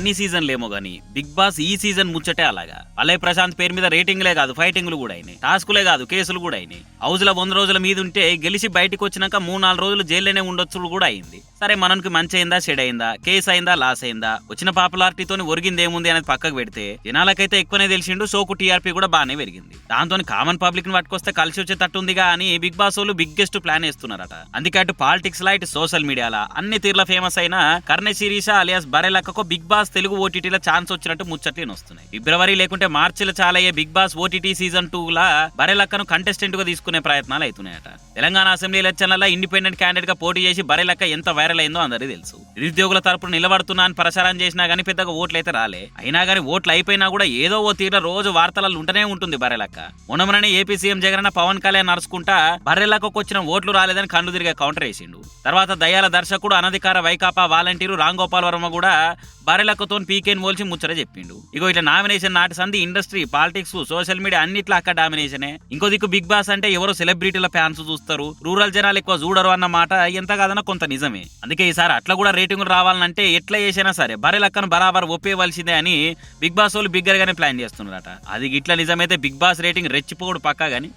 అన్ని సీజన్లు ఏమో గానీ బిగ్ బాస్ ఈ సీజన్ ముచ్చటే అలాగా. అలయ్ ప్రశాంత్ పేరు మీద రేటింగ్లే కాదు ఫైటింగ్లు కూడా అయినాయి, టాస్కులే కాదు కేసులు కూడా అయినాయి. హౌస్ లో 100 రోజుల మీద ఉంటే గెలిచి బయటకు వచ్చినాక 3-4 రోజులు జైల్లోనే ఉండొచ్చు కూడా అయింది. సరే మనకి మంచి అయిందా చెడు అయిందా, కేసు అయిందా లాస్ అయిందా, వచ్చిన పాపులారిటీతో ఒరిగింది ఏముంది అనేది పక్కకు పెడితే జనాలకైతే ఎక్కువనే తెలిసిండు. షోకు టీఆర్పీ కూడా బాగానే పెరిగింది. దాంతో కామన్ పబ్లిక్ ని పట్టుకొస్తే కలిసి వచ్చే తట్టుందిగా అని బిగ్ బాస్ వాళ్ళు బిగ్గెస్ట్ ప్లాన్ వేస్తున్నారట. అందుకే అటు పాలిటిక్స్ లా ఇటు సోషల్ మీడియాలా అన్ని తీర్ల ఫేమస్ అయిన కర్ణ శిరీష అలియాస్ బరెలక్కకు బిగ్ బాస్ తెలుగు ఓటీటీలో ఛాన్స్ వచ్చినట్టు ముచ్చట్లు వస్తున్నాయి. ఫిబ్రవరి లేకుంటే మార్చిలో చాలయ్యే బిగ్ బాస్ ఓటీటీ సీజన్ 2 లా బరెలక్కను కంటెస్టెంట్ గా తీసుకునే ప్రయత్నాలు అవుతున్నాయట. తెలంగాణ అసెంబ్లీ ఎలక్షన్లలో ఇండిపెండెంట్ క్యాండిడేట్ గా పోటీ చేసి బరెలక్క ఎంత వైరల్ అయిందో అందరికీ తెలుసు. నిరుద్యోగుల తరపున నిలబడుతున్నా అని ప్రచారం చేసినా గానీ పెద్దగా ఓట్లు అయితే రాలే. అయినా గానీ ఓట్లు అయిపోయినా కూడా ఏదో ఓ తీరులో రోజు వార్తలలో ఉంటూనే ఉంటుంది బరెలక్క. మొన్నమనే ఏపీ సీఎం జగన్ పవన్ కళ్యాణ్ నడుచుకుంటా బర్రెలక్కకు వచ్చిన ఓట్లు రాలేదని కళ్ళు తిరిగే కౌంటర్ వేసిండు. తర్వాత దయాల దర్శకుడు అనధికార వైకాపా వాలంటీరు రాంగోపాల్ వర్మ కూడా బర్రెలక్కతో పీకేని మోల్చి ముచ్చట చెప్పిండు. ఇగో ఇట్లా నామినేషన్ నాటి సంది ఇండస్ట్రీ, పాలిటిక్స్, సోషల్ మీడియా అన్నిట్లో అక్క డామినేషనే. ఇంకో దిక్కు బిగ్ బాస్ అంటే ఎవరో సెలబ్రిటీల ఫ్యాన్స్ చూస్తారు, రూరల్ జనాలు ఎక్కువ చూడరు అన్న మాట ఎంత కాదన్నా కొంత నిజమే. అందుకే ఈసారి అట్లా కూడా రేటింగులు రావాలంటే ఎట్లా చేసినా సరే బర్రెలక్కను బరాబర్ ఒప్పేయవలసిందే అని బిగ్ బాస్ వాళ్ళు బిగ్గర్ గానే ప్లాన్ చేస్తున్నారట. అది ఇట్లా నిజమైతే బిగ్ బాస్ రేటింగ్ రెచ్చిపోడు పక్కా గానీ.